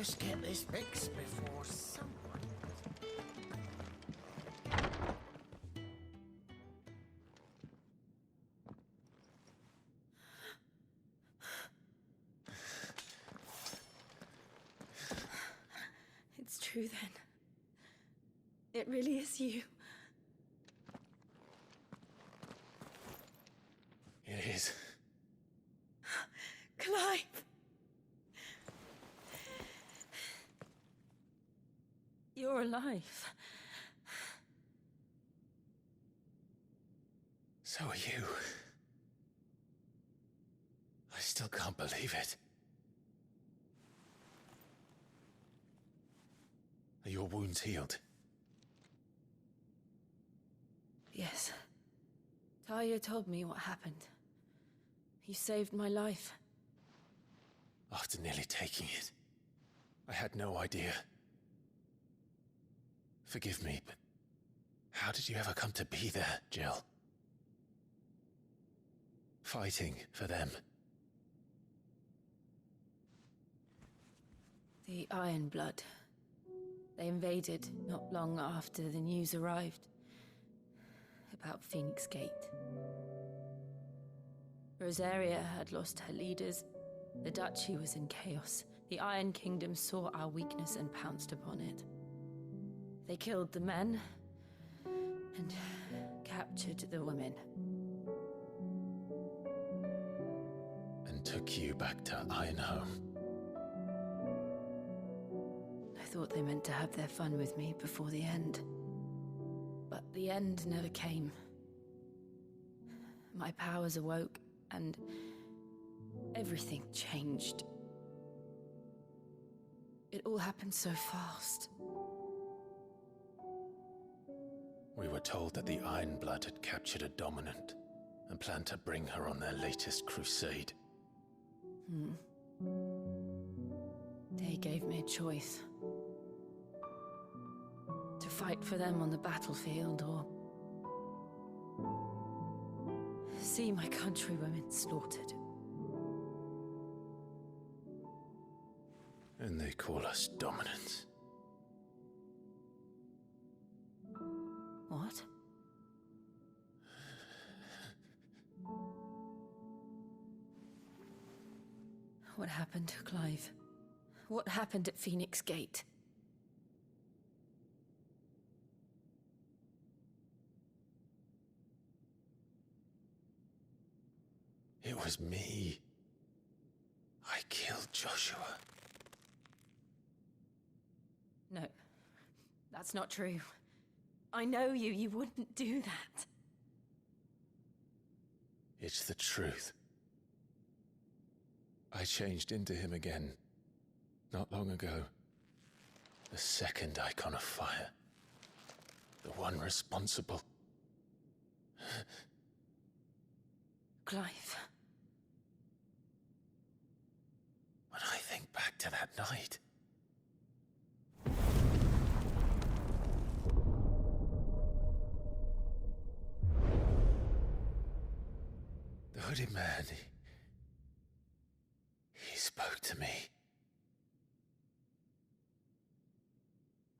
Let's get this fixed before someone... It's true then. It really is you. It is. Clive! You're alive. So are you. I still can't believe it. Are your wounds healed? Yes. Talia told me what happened. You saved my life. After nearly taking it, I had no idea. Forgive me, but how did you ever come to be there, Jill? Fighting for them. The Iron Blood. They invaded not long after the news arrived about Phoenix Gate. Rosaria had lost her leaders. The Duchy was in chaos. The Iron Kingdom saw our weakness and pounced upon it. They killed the men and captured the women. And took you back to Ironhome. I thought they meant to have their fun with me before the end. But the end never came. My powers awoke, and everything changed. It all happened so fast. We were told that the Iron Blood had captured a dominant and planned to bring her on their latest crusade. They gave me a choice. To fight for them on the battlefield, or see my countrywomen slaughtered. And they call us dominants. What? What happened, Clive? What happened at Phoenix Gate? It was me. I killed Joshua. No, that's not true. I know you. You wouldn't do that. It's the truth. I changed into him again, not long ago. The second icon of fire. The one responsible. Clive. When I think back to that night... The hooded man, he spoke to me.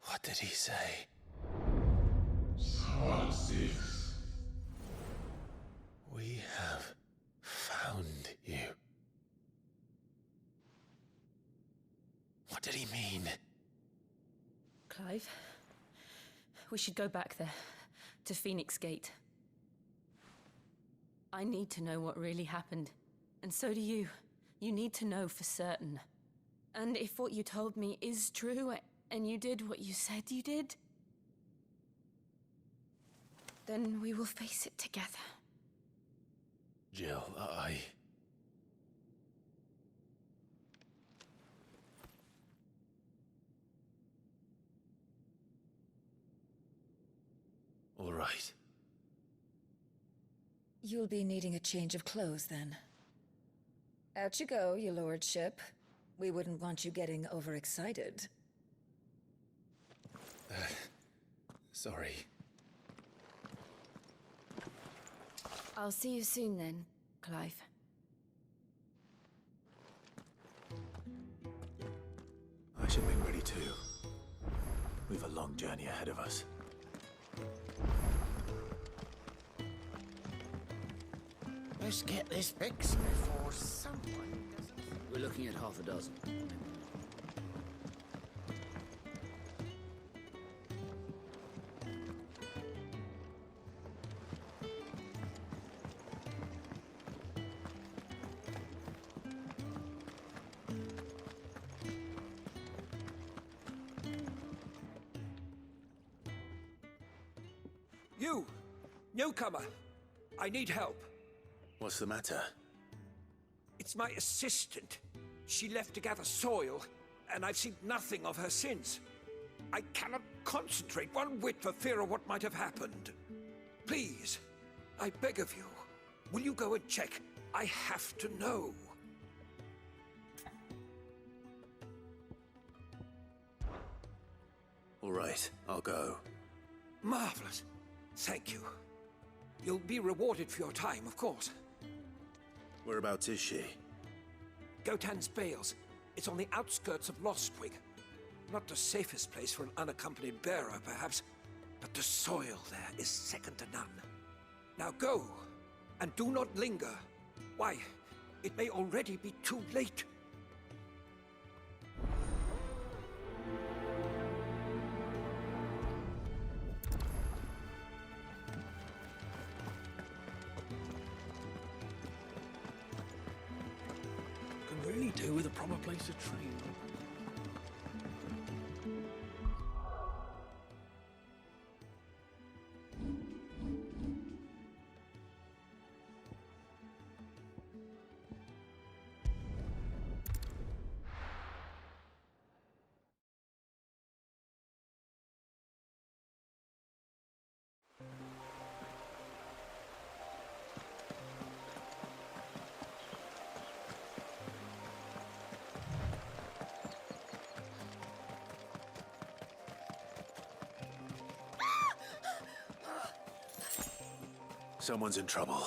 What did he say? Six. We have found you. What did he mean? Clive, we should go back there, to Phoenix Gate. I need to know what really happened, and so do you. You need to know for certain. And if what you told me is true, and you did what you said you did, then we will face it together. Jill, All right. You'll be needing a change of clothes, then. Out you go, your lordship. We wouldn't want you getting overexcited. Sorry. I'll see you soon then, Clive. I should be ready too. We've a long journey ahead of us. Let's get this fixed before someone doesn't. We're looking at half a dozen. You! Newcomer! I need help. What's the matter? It's my assistant. She left to gather soil, and I've seen nothing of her since. I cannot concentrate one whit for fear of what might have happened. Please, I beg of you, will you go and check? I have to know. All right, I'll go. Marvelous. Thank you. You'll be rewarded for your time, of course. Whereabouts is she? Gotan's Bales. It's on the outskirts of Lostwig. Not the safest place for an unaccompanied bearer, perhaps, but the soil there is second to none. Now go, and do not linger. Why, it may already be too late. Can really do with a proper place to train. Someone's in trouble.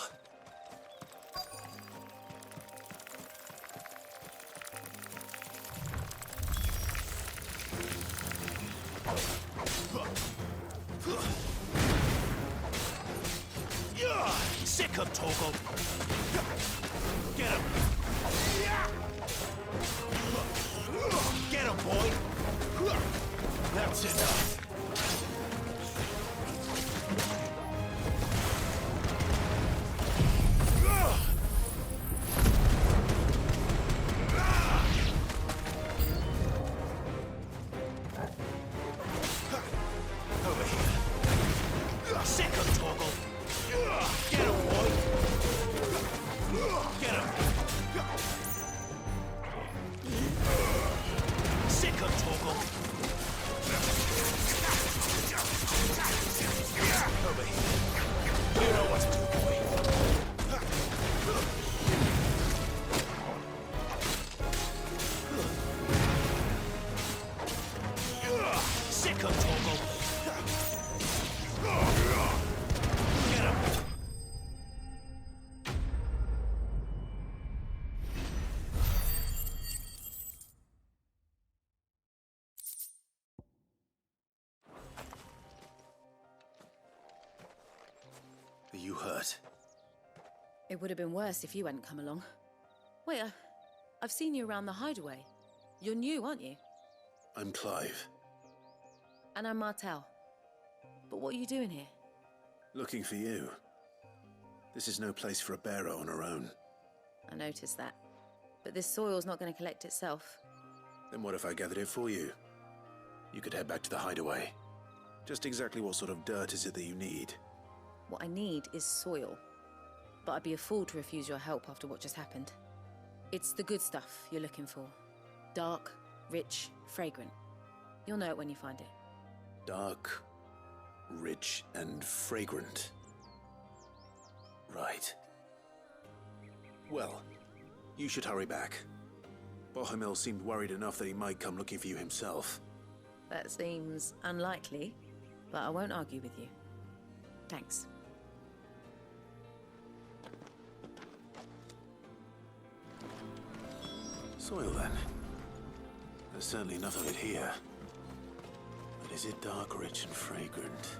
Sick him, Toggle! Get him! Get him, boy! That's enough! Over here! Sick him, Toggle! Get him, boy! Get him! Sick him, Toggle! Over here! You know what to do, boy! Sick him, Toggle! Get him! Are you hurt? It would have been worse if you hadn't come along. Wait, I've seen you around the hideaway. You're new, aren't you? I'm Clive. And I'm Martel. But what are you doing here? Looking for you. This is no place for a bearer on her own. I noticed that. But this soil's not going to collect itself. Then what if I gathered it for you? You could head back to the hideaway. Just exactly what sort of dirt is it that you need? What I need is soil. But I'd be a fool to refuse your help after what just happened. It's the good stuff you're looking for. Dark, rich, fragrant. You'll know it when you find it. Dark, rich, and fragrant. Right. Well, you should hurry back. Bohemil seemed worried enough that he might come looking for you himself. That seems unlikely, but I won't argue with you. Thanks. Soil, then. There's certainly enough of it here. But is it dark, rich, and fragrant?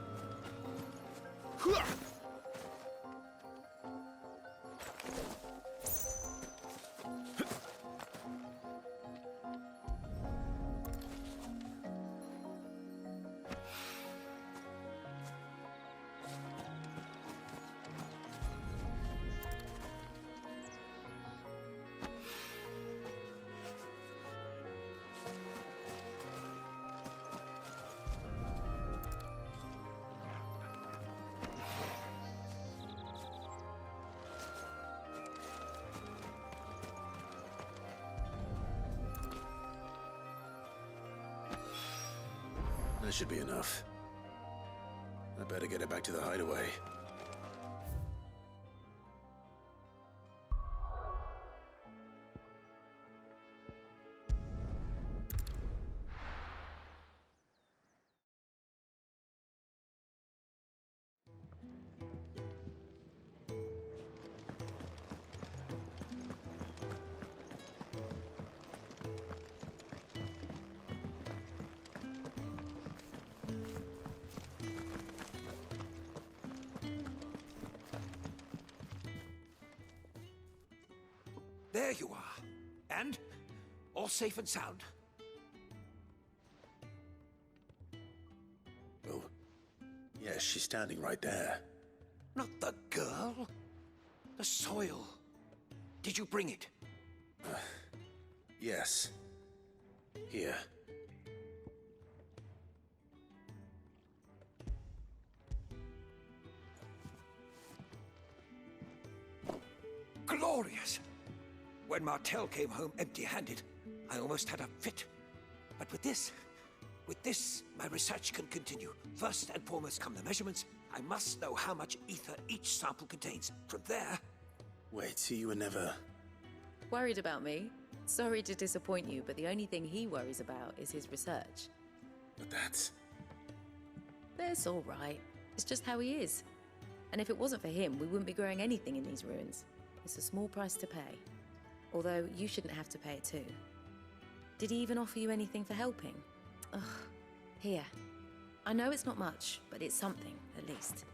That should be enough. I better get it back to the hideaway. There you are. And all safe and sound. Oh, yes, she's standing right there. Not the girl. The soil. Did you bring it? Yes. Here. Glorious! When Martel came home empty-handed, I almost had a fit. But with this, my research can continue. First and foremost come the measurements. I must know how much ether each sample contains. From there... Wait, so you were never... Worried about me? Sorry to disappoint you, but the only thing he worries about is his research. But that's... That's all right. It's just how he is. And if it wasn't for him, we wouldn't be growing anything in these ruins. It's a small price to pay. Although, you shouldn't have to pay it too. Did he even offer you anything for helping? Ugh. Here. I know it's not much, but it's something, at least.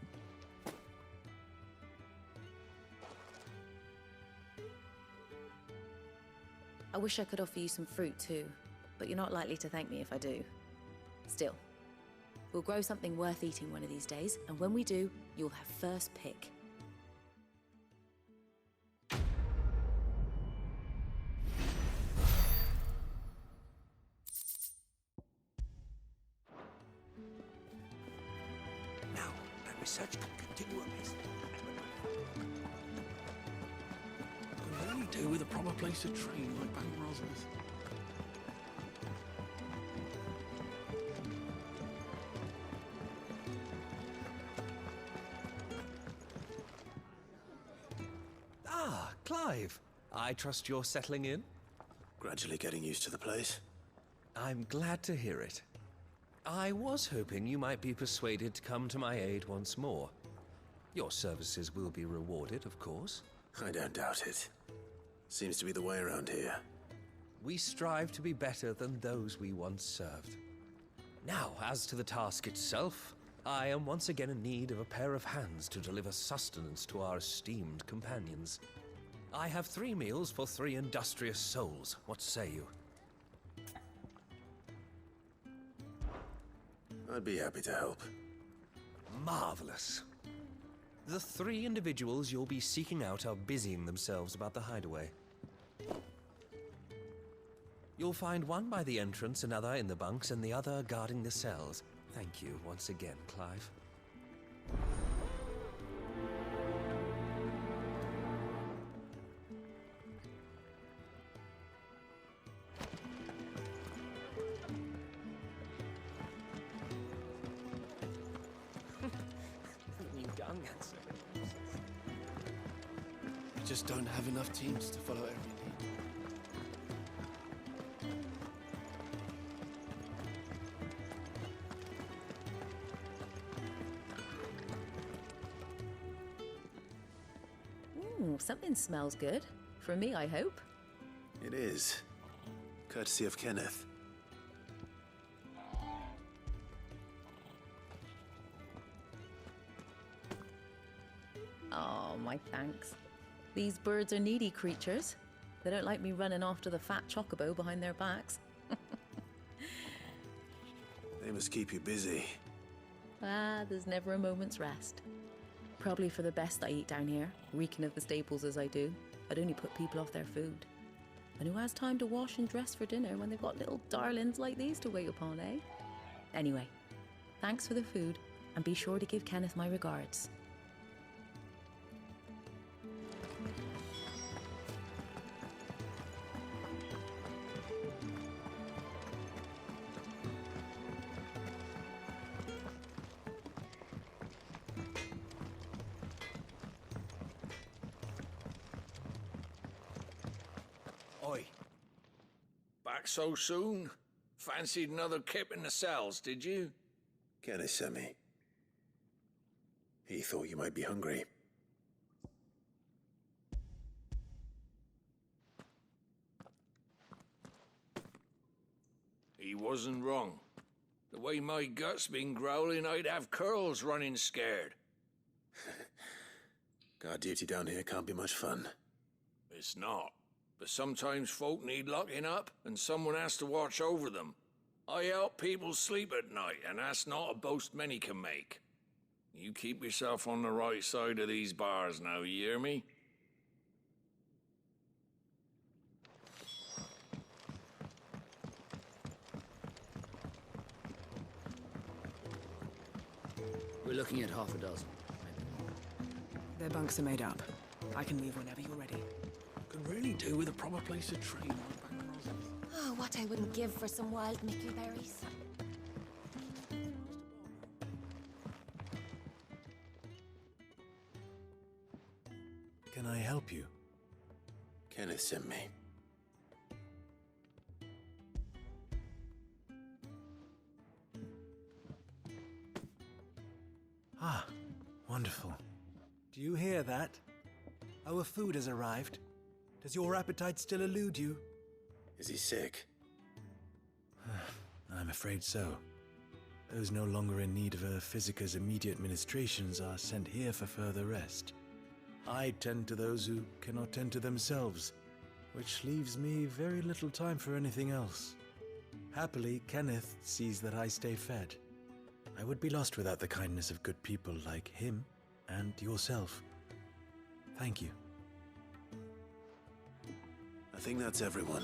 I wish I could offer you some fruit too, but you're not likely to thank me if I do. Still, we'll grow something worth eating one of these days, and when we do, you'll have first pick. Now, my research can continue apace. Could really do with a proper place to train like back in Rosner's. Ah, Clive. I trust you're settling in? Gradually getting used to the place. I'm glad to hear it. I was hoping you might be persuaded to come to my aid once more. Your services will be rewarded, of course. I don't doubt it. Seems to be the way around here. We strive to be better than those we once served. Now, as to the task itself, I am once again in need of a pair of hands to deliver sustenance to our esteemed companions. I have 3 meals for 3 industrious souls. What say you? I'd be happy to help. Marvelous. The 3 individuals you'll be seeking out are busying themselves about the hideaway. You'll find one by the entrance, another in the bunks, and the other guarding the cells. Thank you once again, Clive. We just don't have enough teams to follow every lead. Ooh, something smells good. From me, I hope. It is. Courtesy of Kenneth. my thanks. These birds are needy creatures. They don't like me running after the fat chocobo behind their backs. They must keep you busy. Ah, there's never a moment's rest. Probably for the best I eat down here, reeking of the staples as I do. I'd only put people off their food. And who has time to wash and dress for dinner when they've got little darlings like these to wait upon, eh? Anyway, thanks for the food, and be sure to give Kenneth my regards. Oi. Back so soon? Fancied another kip in the cells, did you? Kenneth sent me. He thought you might be hungry. He wasn't wrong. The way my gut's been growling, I'd have curls running scared. Guard duty down here can't be much fun. It's not. But sometimes folk need locking up, and someone has to watch over them. I help people sleep at night, and that's not a boast many can make. You keep yourself on the right side of these bars now, you hear me? We're looking at half a dozen. Their bunks are made up. I can leave whenever you're ready. Could really do with a proper place to train like Bang Roses. Oh, what I wouldn't give for some wild Mickey berries. Can I help you? Kenneth sent me. Ah, wonderful. Do you hear that? Our food has arrived. Does your appetite still elude you? Is he sick? I'm afraid so. Those no longer in need of a Physica's immediate ministrations are sent here for further rest. I tend to those who cannot tend to themselves, which leaves me very little time for anything else. Happily, Kenneth sees that I stay fed. I would be lost without the kindness of good people like him and yourself. Thank you. I think that's everyone.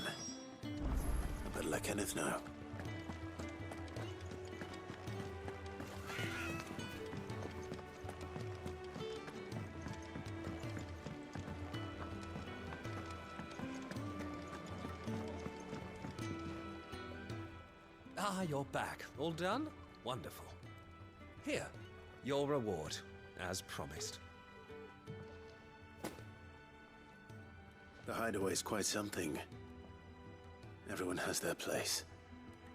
I better let Kenneth know. Ah, you're back. All done? Wonderful. Here, your reward, as promised. The hideaway's quite something. Everyone has their place.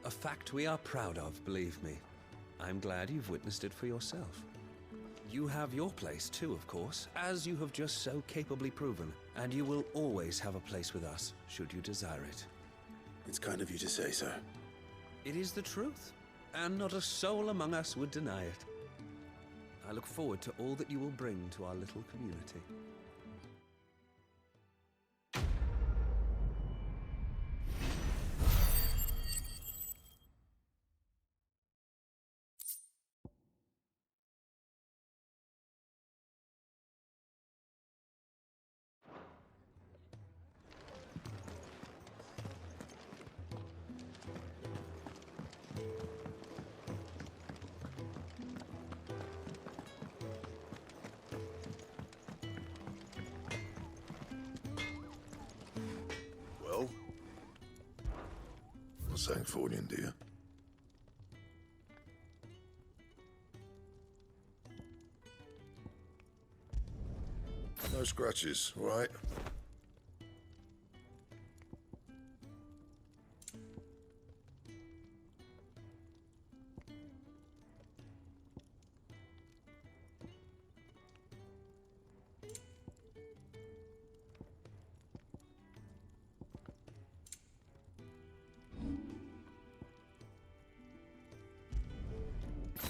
A fact we are proud of, believe me. I'm glad you've witnessed it for yourself. You have your place too, of course, as you have just so capably proven, and you will always have a place with us, should you desire it. It's kind of you to say so. It is the truth, and not a soul among us would deny it. I look forward to all that you will bring to our little community. Well, what's that for you, dear? No scratches, all right?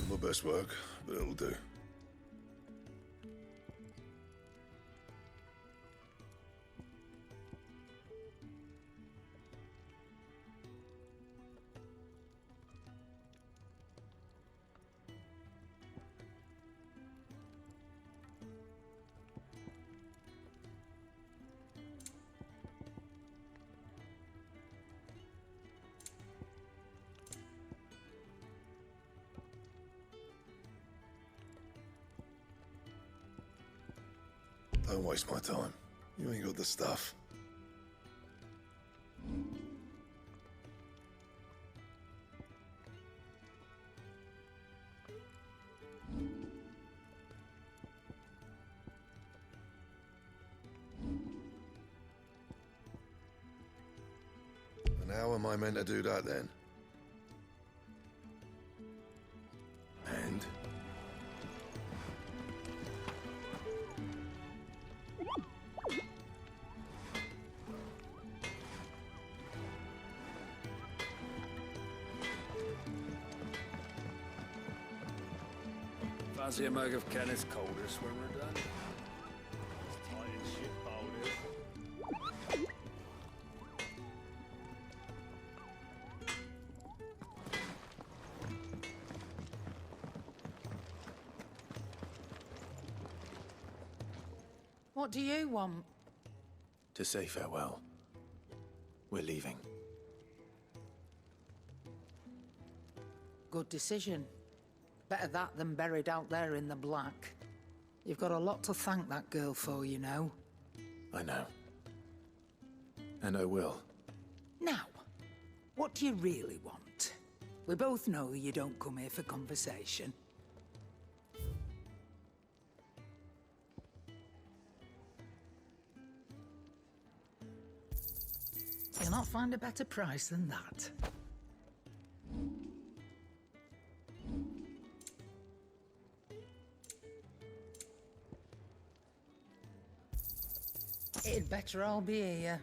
My best work, but it'll do. Don't waste my time. You ain't got the stuff. And how am I meant to do that then? And? Fancy a mug of Kenneth's coldest when we're done. Tired shit bowlers. What do you want? To say farewell. We're leaving. Good decision. Better that than buried out there in the black. You've got a lot to thank that girl for, you know. I know. And I will. Now, what do you really want? We both know you don't come here for conversation. You'll not find a better price than that. It'd better all be here.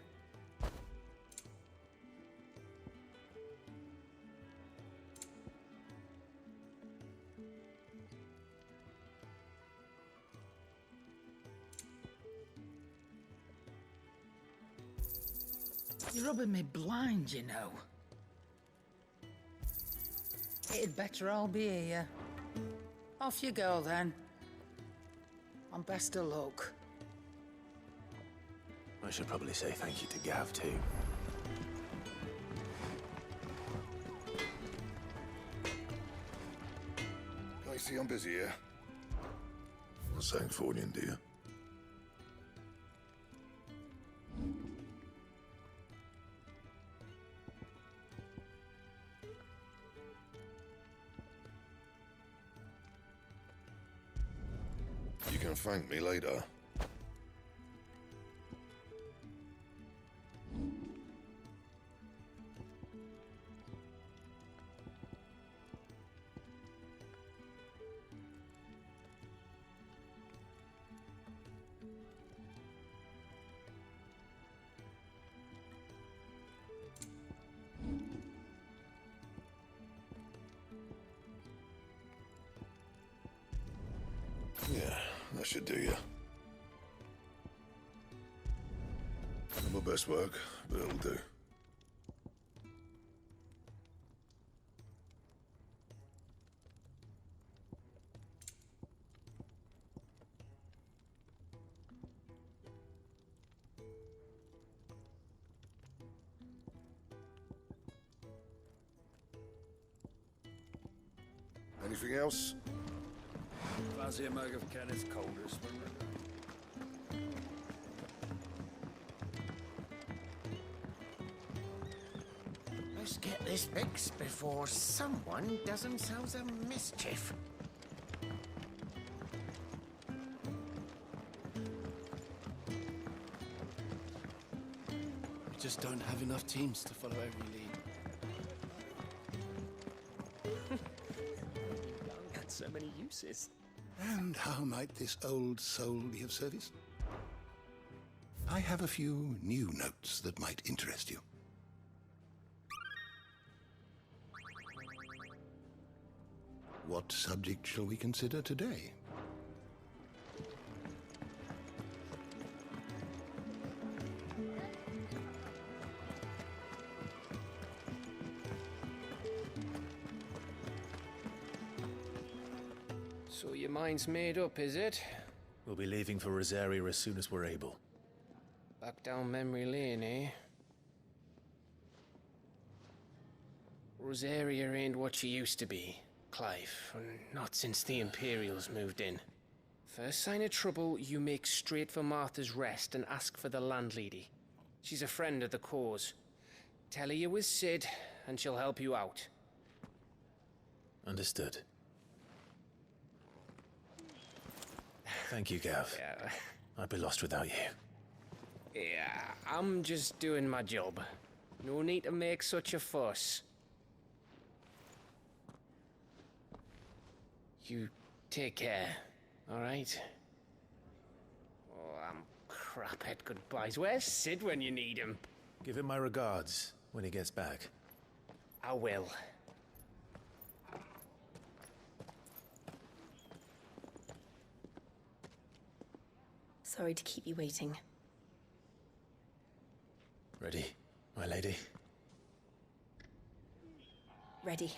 You're rubbing me blind, you know. It'd better all be here. Off you go, then. And best of luck. I should probably say thank you to Gav, too. I see I'm busy here. Not saying Fornian, do you? You can thank me later. Yeah, that should do you. Not my best work, but it'll do. Anything else? Fancy a mug of Kenneth's coldest when we're done. Let's get this fixed before someone does themselves a mischief. We just don't have enough teams to follow every lead. Got so many uses. And how might this old soul be of service? I have a few new notes that might interest you. What subject shall we consider today? So your mind's made up, is it? We'll be leaving for Rosaria as soon as we're able. Back down memory lane, eh? Rosaria ain't what she used to be, Clive. Not since the Imperials moved in. First sign of trouble, you make straight for Martha's Rest and ask for the landlady. She's a friend of the cause. Tell her you was Sid, and she'll help you out. Understood. Thank you, Gav. Yeah. I'd be lost without you. Yeah, I'm just doing my job. No need to make such a fuss. You take care, alright? Oh, I'm crap at goodbyes. Where's Sid when you need him? Give him my regards when he gets back. I will. Sorry to keep you waiting. Ready, my lady? Ready.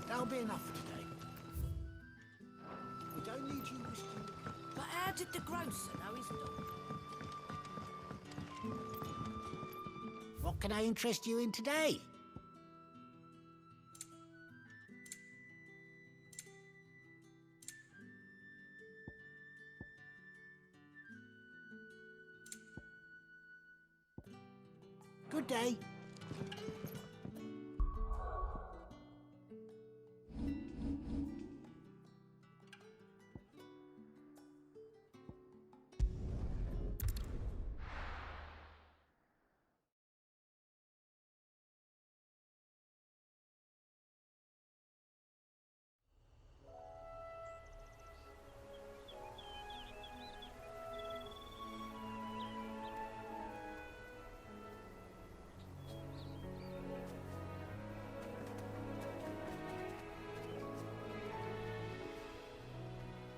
That'll be enough for today. We don't need you risking... But how did the grocer know his dog? What can I interest you in today? Good day.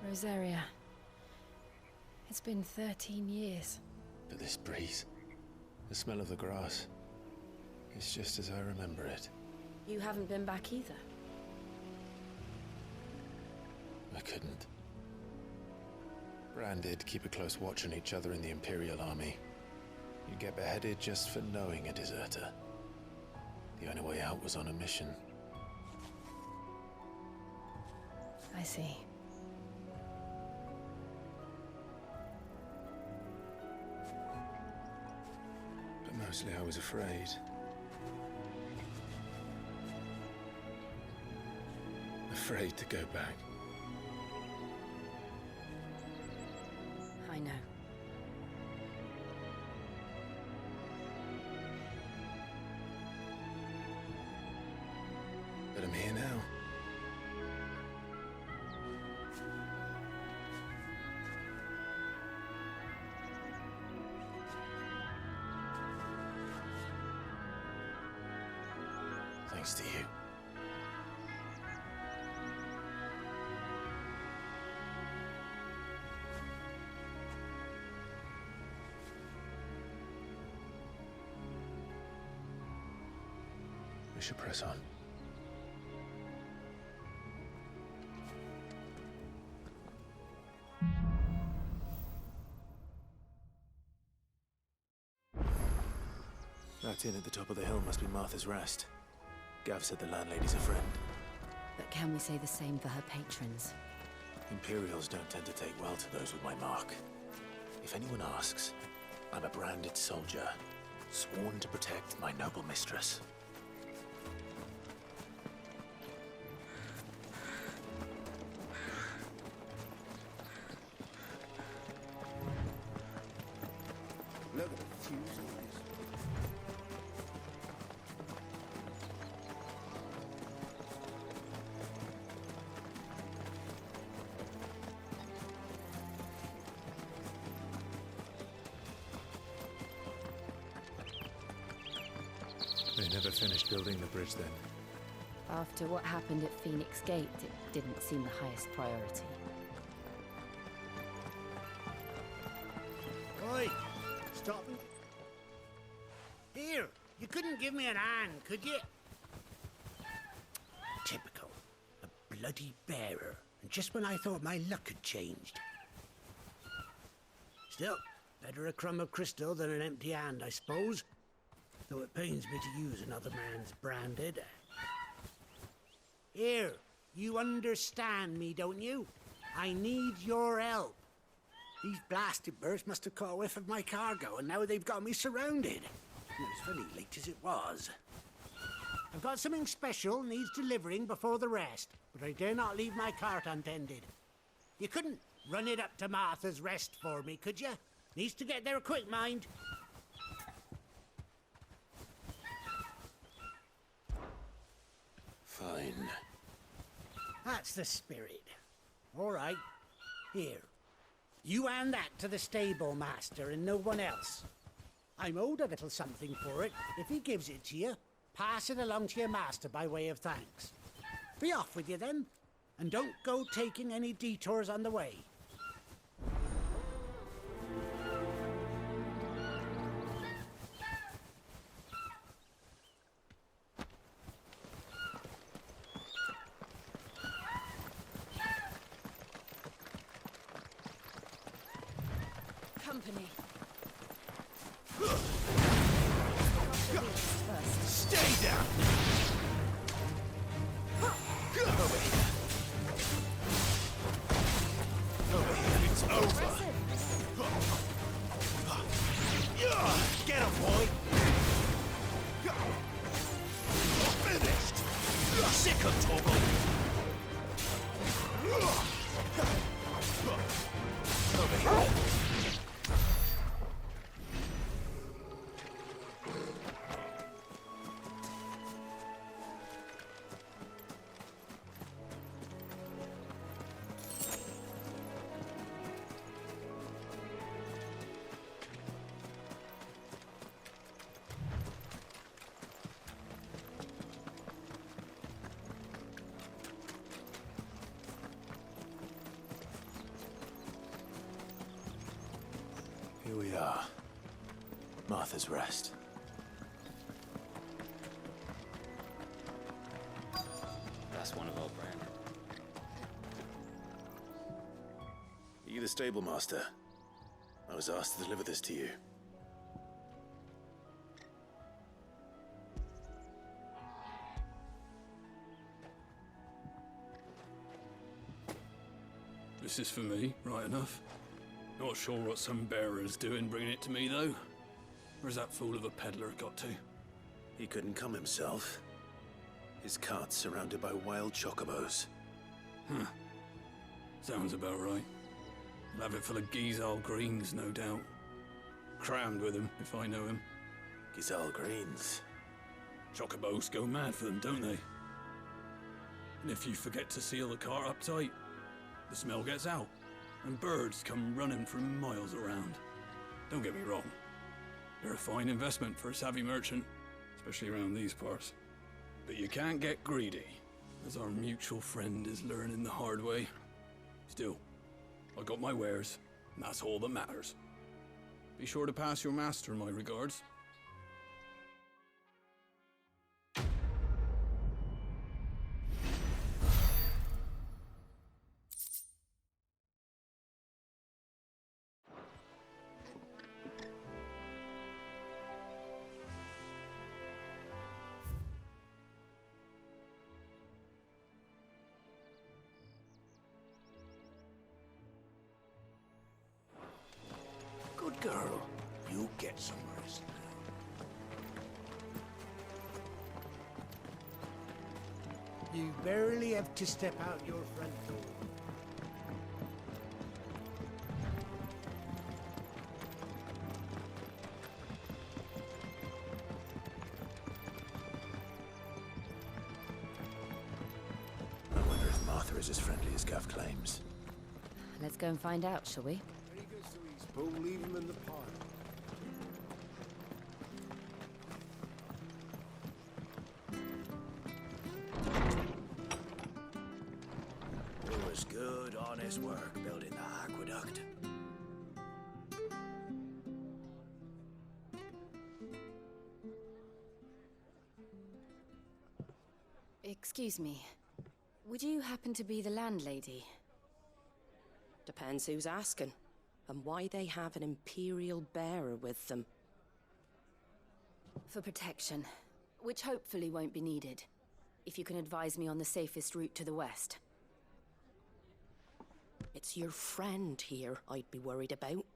Rosaria. It's been 13 years. But this breeze, the smell of the grass, it's just as I remember it. You haven't been back either. I couldn't. Bran did keep a close watch on each other in the Imperial Army. You'd get beheaded just for knowing a deserter. The only way out was on a mission. I see. But mostly I was afraid. Afraid to go back. I know. But I'm here now. Thanks to you. We should press on. That inn at the top of the hill must be Martha's Rest. Gav said the landlady's a friend. But can we say the same for her patrons? Imperials don't tend to take well to those with my mark. If anyone asks, I'm a branded soldier, sworn to protect my noble mistress. They never finished building the bridge then. After what happened at Phoenix Gate, it didn't seem the highest priority. Oi! Stop. Here, you couldn't give me an hand, could you? Typical. A bloody bearer. And just when I thought my luck had changed. Still, better a crumb of crystal than an empty hand, I suppose. Though it pains me to use another man's branded. Here, you understand me, don't you? I need your help. These blasted birds must have caught a whiff of my cargo, and now they've got me surrounded. It was fairly late as it was. I've got something special needs delivering before the rest, but I dare not leave my cart untended. You couldn't run it up to Martha's Rest for me, could you? Needs to get there quick, mind. Fine. That's the spirit. All right. Here. You hand that to the stable master and no one else. I'm owed a little something for it. If he gives it to you, pass it along to your master by way of thanks. Be off with you then, and don't go taking any detours on the way. Company. Stay down! Over here. Over here. It's over. Get him, boy! Finished! Sick of Torgal! Over here. Here we are. Martha's Rest. That's one of our brand. Are you the stable master? I was asked to deliver this to you. This is for me, right enough. Not sure what some bearer's doing bringing it to me, though. Where's that fool of a peddler got to? He couldn't come himself. His cart's surrounded by wild chocobos. Huh. Sounds about right. He'll have it full of Gizal greens, no doubt. Crammed with him, if I know him. Gizal greens? Chocobos go mad for them, don't they? And if you forget to seal the cart up tight, the smell gets out, and birds come running from miles around. Don't get me wrong. They're a fine investment for a savvy merchant, especially around these parts. But you can't get greedy, as our mutual friend is learning the hard way. Still, I got my wares, and that's all that matters. Be sure to pass your master my regards. Good girl. You get some rest now. You barely have to step out your front door. is as friendly as Gav claims. Let's go and find out, shall we? When he goes to East Pool, leave him in the pile. It was good, honest work building the aqueduct. Excuse me. Would you happen to be the landlady? Depends who's asking, and why they have an Imperial bearer with them. For protection, which hopefully won't be needed. If you can advise me on the safest route to the west. It's your friend here I'd be worried about.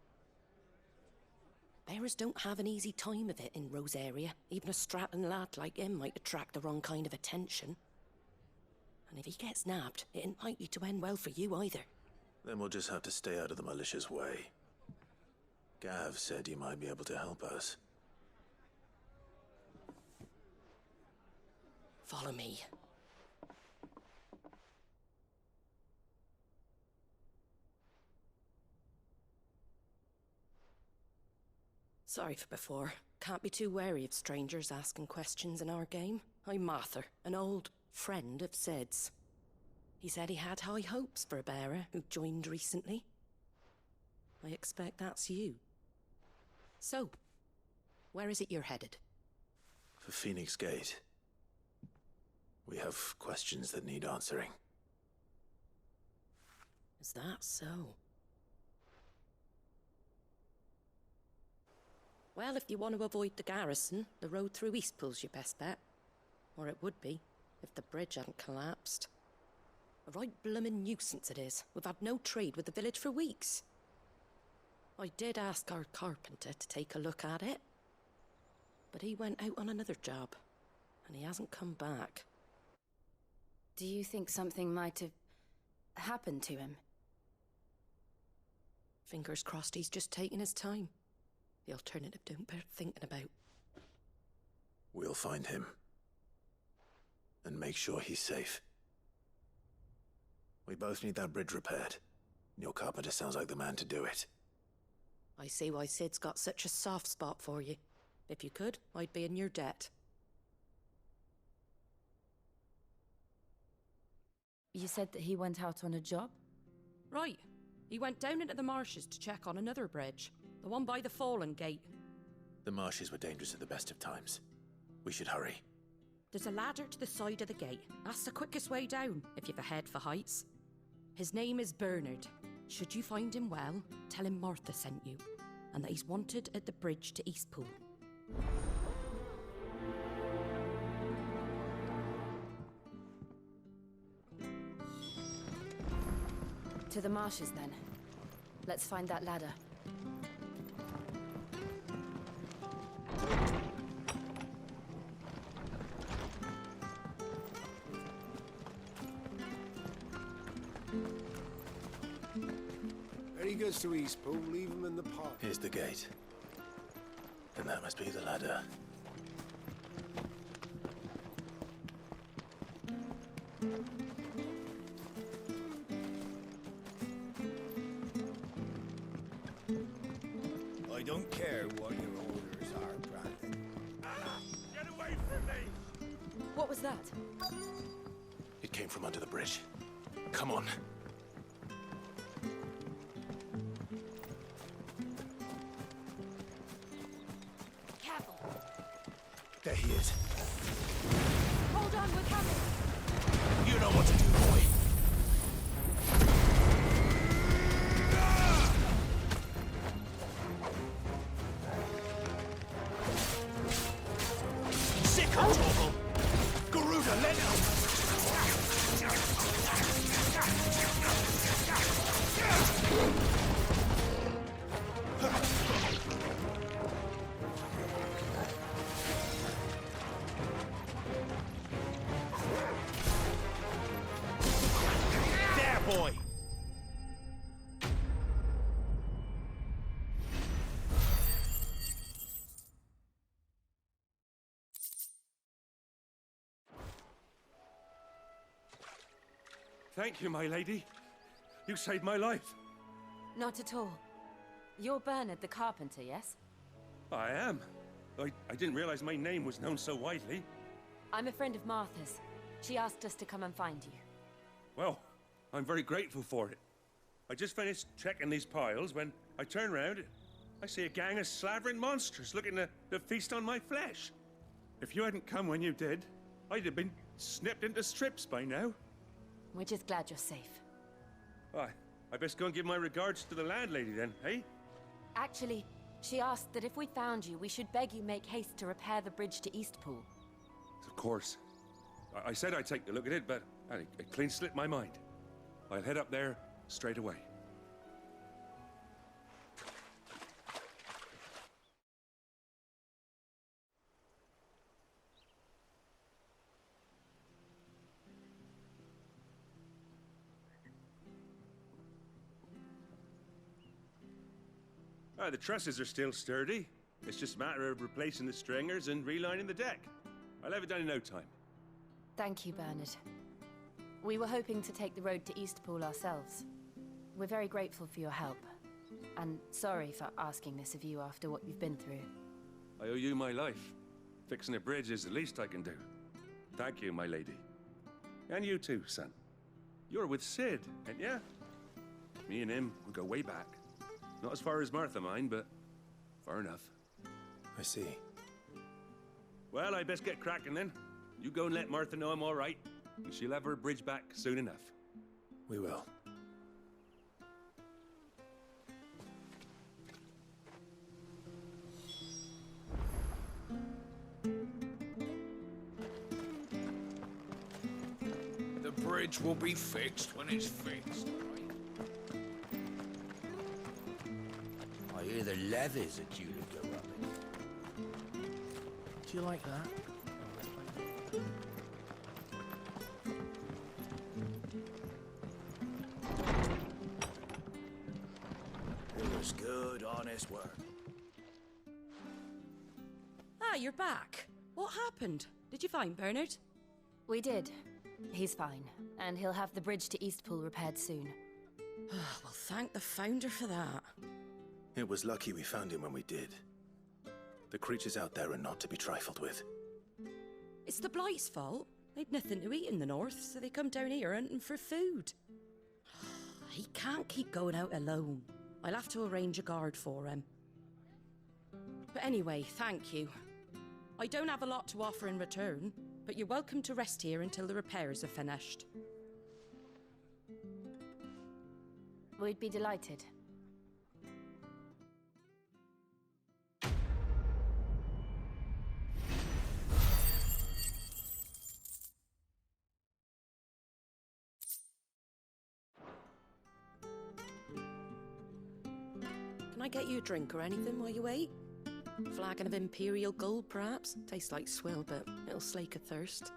Bearers don't have an easy time of it in Rose area. Even a Stratton lad like him might attract the wrong kind of attention. And if he gets nabbed, it ain't likely to end well for you either. Then we'll just have to stay out of the malicious way. Gav said you might be able to help us. Follow me. Sorry for before. Can't be too wary of strangers asking questions in our game. I'm Martha, an old friend of Sid's. He said he had high hopes for a bearer who joined recently. I expect that's you. So, where is it you're headed? For Phoenix Gate. We have questions that need answering. Is that so? Well, if you want to avoid the garrison, the road through Eastpool's your best bet. Or it would be, if the bridge hadn't collapsed. A right bloomin' nuisance it is. We've had no trade with the village for weeks. I did ask our carpenter to take a look at it. But he went out on another job, and he hasn't come back. Do you think something might have happened to him? Fingers crossed he's just taking his time. The alternative don't bear thinking about. We'll find him. And make sure he's safe. We both need that bridge repaired. Your carpenter sounds like the man to do it. I see why Sid's got such a soft spot for you. If you could, I'd be in your debt. You said that he went out on a job? Right. He went down into the marshes to check on another bridge. The one by the Fallen Gate. The marshes were dangerous at the best of times. We should hurry. There's a ladder to the side of the gate. That's the quickest way down, if you've a head for heights. His name is Bernard. Should you find him well, tell him Martha sent you, and that he's wanted at the bridge to Eastpool. To the marshes, then. Let's find that ladder. When he goes to Eastpool, leave him in the park. Here's the gate. And that must be the ladder. I don't care what your orders are, Brandon. Get away from me! What was that? It came from under the bridge. Come on. Careful! There he is. Hold on, we're coming! You know what to do, boy. Sick of trouble! Garuda, let There, boy! Thank you, my lady. You saved my life. Not at all. You're Bernard the carpenter, yes? I am. I didn't realize my name was known so widely. I'm a friend of Martha's. She asked us to come and find you. Well, I'm very grateful for it. I just finished checking these piles when I turn around. I see a gang of slavering monsters looking to feast on my flesh. If you hadn't come when you did, I'd have been snipped into strips by now. We're just glad you're safe. I best go and give my regards to the landlady then, eh? Actually, she asked that if we found you, we should beg you make haste to repair the bridge to Eastpool. Of course. I said I'd take a look at it, but it clean slipped my mind. I'll head up there straight away. The trusses are still sturdy. It's just a matter of replacing the stringers and relining the deck. I'll have it done in no time. Thank you, Bernard. We were hoping to take the road to Eastpool ourselves. We're very grateful for your help. And sorry for asking this of you after what you've been through. I owe you my life. Fixing a bridge is the least I can do. Thank you, my lady. And you too, son. You're with Sid, ain't ya? Me and him, we go way back. Not as far as Martha, mind, but far enough. I see. Well, I best get cracking then. You go and let Martha know I'm all right, and she'll have her bridge back soon enough. We will. The bridge will be fixed when it's fixed. I hear the levies are due to go up. Do you like that? It was good, honest work. Ah, you're back. What happened? Did you find Bernard? We did. He's fine, and he'll have the bridge to Eastpool repaired soon. Well, thank the Founder for that. It was lucky we found him when we did. The creatures out there are not to be trifled with. It's the Blight's fault. They'd nothing to eat in the north, so they come down here hunting for food. He can't keep going out alone. I'll have to arrange a guard for him. But anyway, thank you. I don't have a lot to offer in return, but you're welcome to rest here until the repairs are finished. We'd be delighted. Can I get you a drink or anything while you wait? Flagon of Imperial Gold, perhaps? Tastes like swill, but it'll slake a thirst.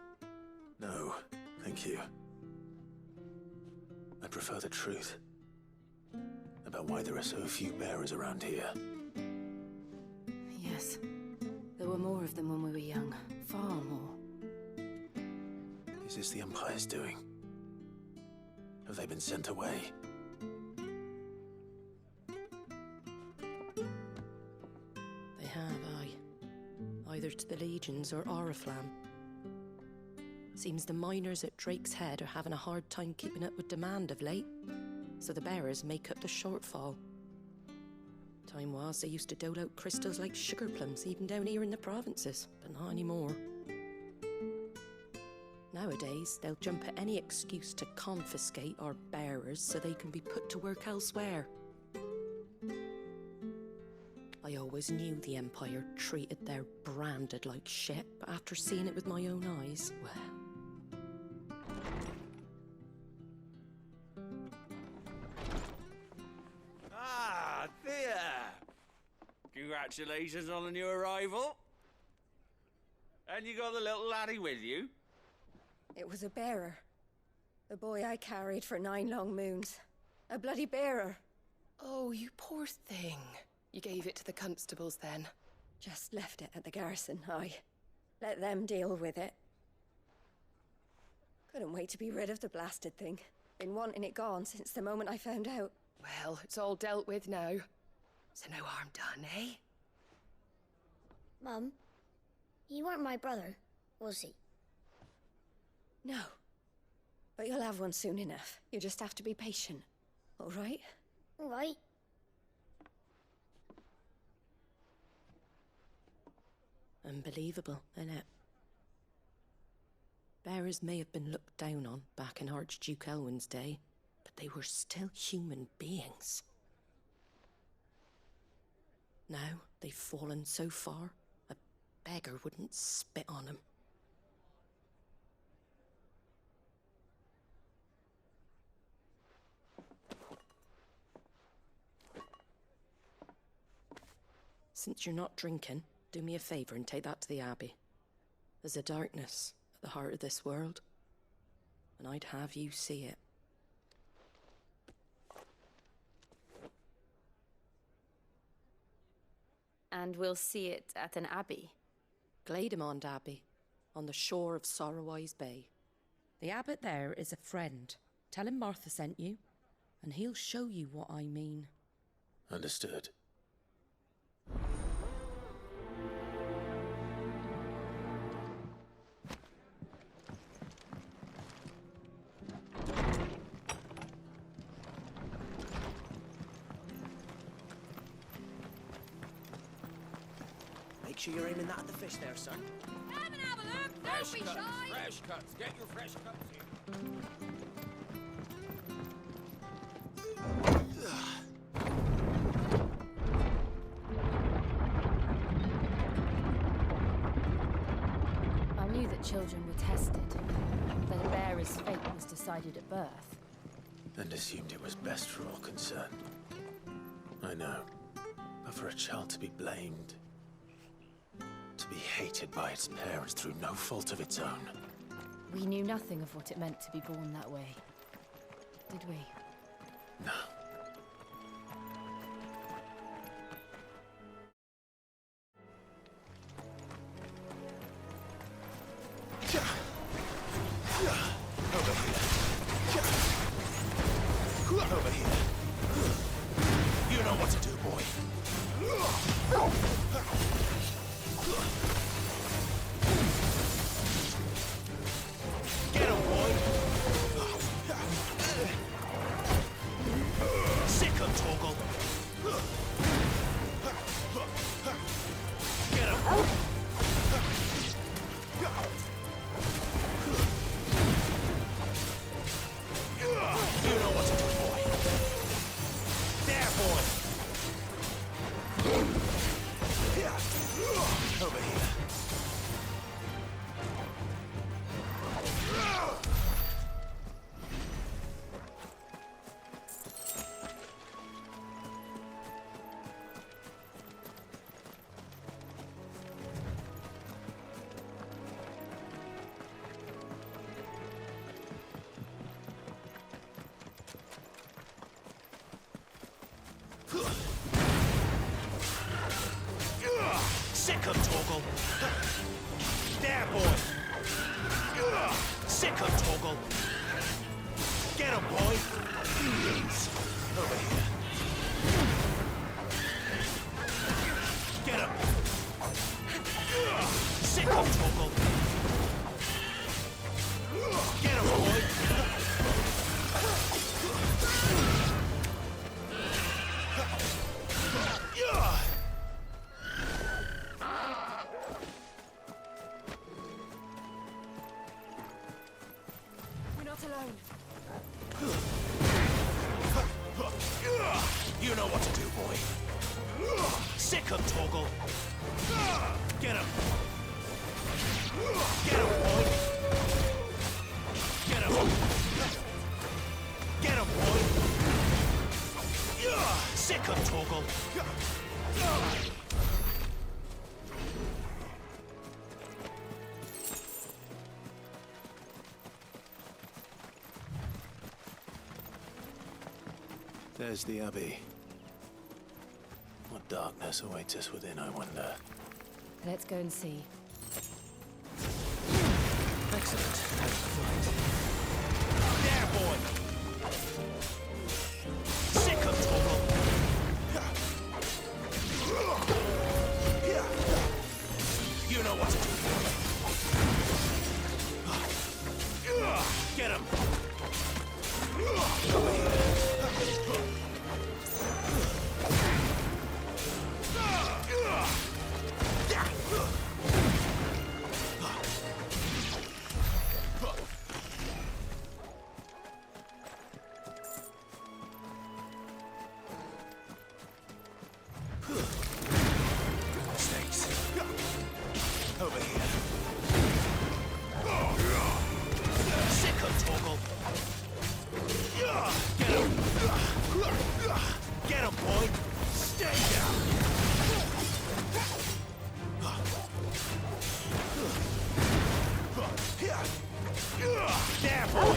No, thank you. I prefer the truth. About why there are so few bearers around here. Yes. There were more of them when we were young. Far more. Is this the Empire's doing? Have they been sent away? They have, aye. Either to the Legions or Oriflamme. Seems the miners at Drake's Head are having a hard time keeping up with demand of late, so the bearers make up the shortfall. Time was they used to dole out crystals like sugar plums even down here in the provinces, but not anymore. Nowadays, they'll jump at any excuse to confiscate our bearers so they can be put to work elsewhere. I always knew the Empire treated their branded like shit, but after seeing it with my own eyes, well... Ah, there! Congratulations on the new arrival. And you got the little laddie with you? It was a bearer. The boy I carried for 9 long moons. A bloody bearer. Oh, you poor thing. You gave it to the constables then? Just left it at the garrison, aye. Let them deal with it. Couldn't wait to be rid of the blasted thing. Been wanting it gone since the moment I found out. Well, it's all dealt with now. So no harm done, eh? Mum, he weren't my brother, was he? No. But you'll have one soon enough. You just have to be patient. All right? All right. Unbelievable, innit? Bearers may have been looked down on back in Archduke Elwin's day, but they were still human beings. Now they've fallen so far, a beggar wouldn't spit on them. Since you're not drinking, do me a favour and take that to the Abbey. There's a darkness at the heart of this world, and I'd have you see it. And we'll see it at an abbey? Glademond Abbey, on the shore of Sorrowwise Bay. The abbot there is a friend. Tell him Martha sent you, and he'll show you what I mean. Understood. Make sure you're aiming that at the fish there, son. Come and have a look, don't be shy! Fresh cuts. Get your fresh cuts here. I knew that children were tested, that a bearer's fate was decided at birth. And assumed it was best for all concerned. I know. But for a child to be blamed, to be hated by its parents through no fault of its own. We knew nothing of what it meant to be born that way, did we? No. Over here. You know what to do, boy. Get him, boy. Sick him, Torgal. Get him. You know what to do, boy. There, boy. Over here. Sick him, Torgal. There, boy. Sick him, Torgal. Get him, boy. Over here. Get him. Sick him, Torgal. Get him, boy. You know what to do, boy. Sick him, Torgal. Get him. Get him, boy. Get him. Get him, boy. Sick him, Torgal. There's the Abbey. What darkness awaits us within, I wonder. Let's go and see. Excellent. There, boy! Sick of Torgal! You know what to do. Get him! Snakes. Over here. Sick of Torgal. Get him! Get him, boy! Stay down! There, boy!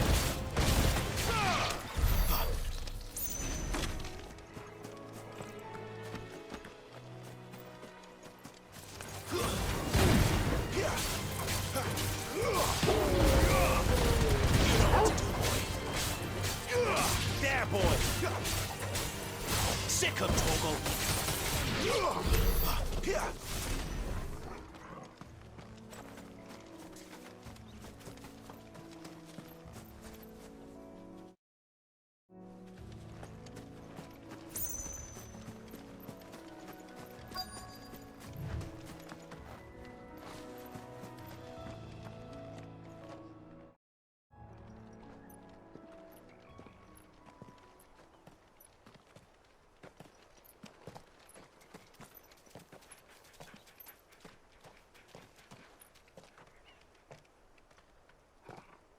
There, boy! Sick of Torgal!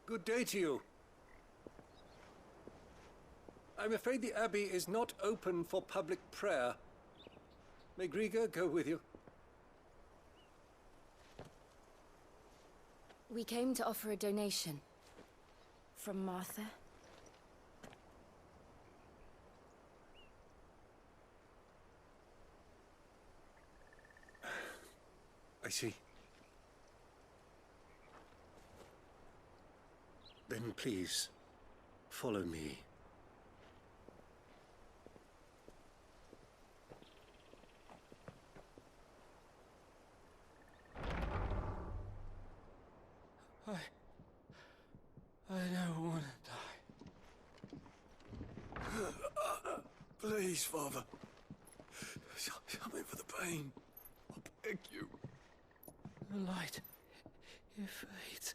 Good day to you. I'm afraid the Abbey is not open for public prayer. May Griga go with you? We came to offer a donation. From Martha. I see. Then please, follow me. I don't want to die. Please, Father. Come in for the pain. I beg you. The light, it fades.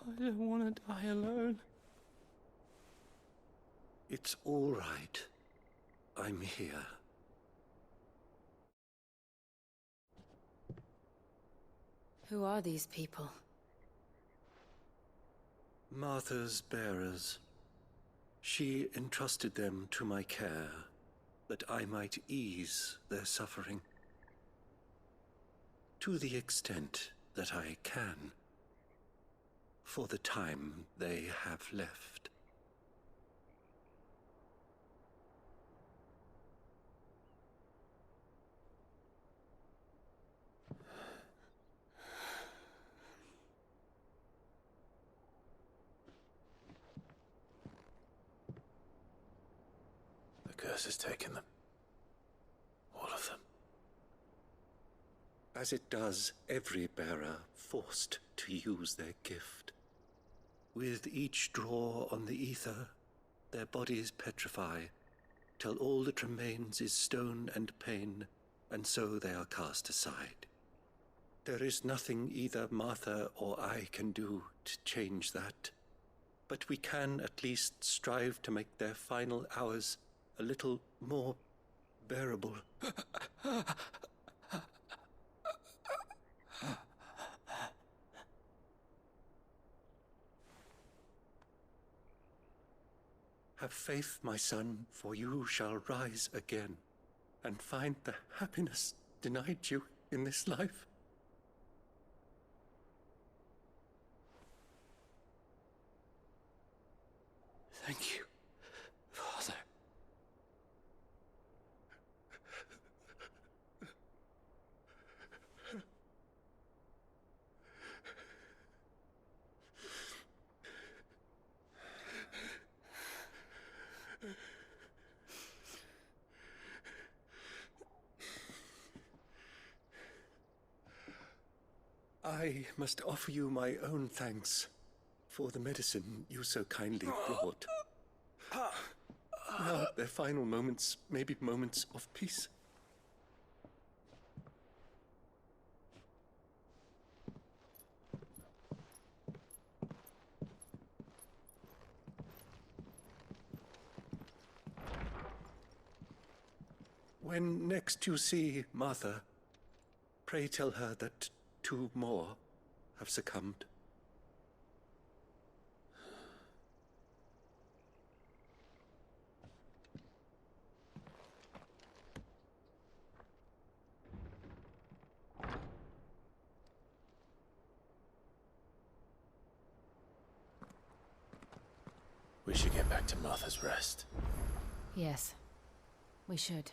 I don't want to die alone. It's all right. I'm here. Who are these people? Martha's bearers. She entrusted them to my care, that I might ease their suffering. To the extent that I can, for the time they have left. The curse has taken them. All of them. As it does every bearer forced to use their gift. With each draw on the ether, their bodies petrify, till all that remains is stone and pain, and so they are cast aside. There is nothing either Martha or I can do to change that, but we can at least strive to make their final hours a little more bearable. Have faith, my son, for you shall rise again, and find the happiness denied you in this life. Thank you, Father. I must offer you my own thanks for the medicine you so kindly brought. Now, their final moments may be moments of peace. When next you see Martha, pray tell her that 2 more have succumbed. We should get back to Martha's Rest. Yes, we should.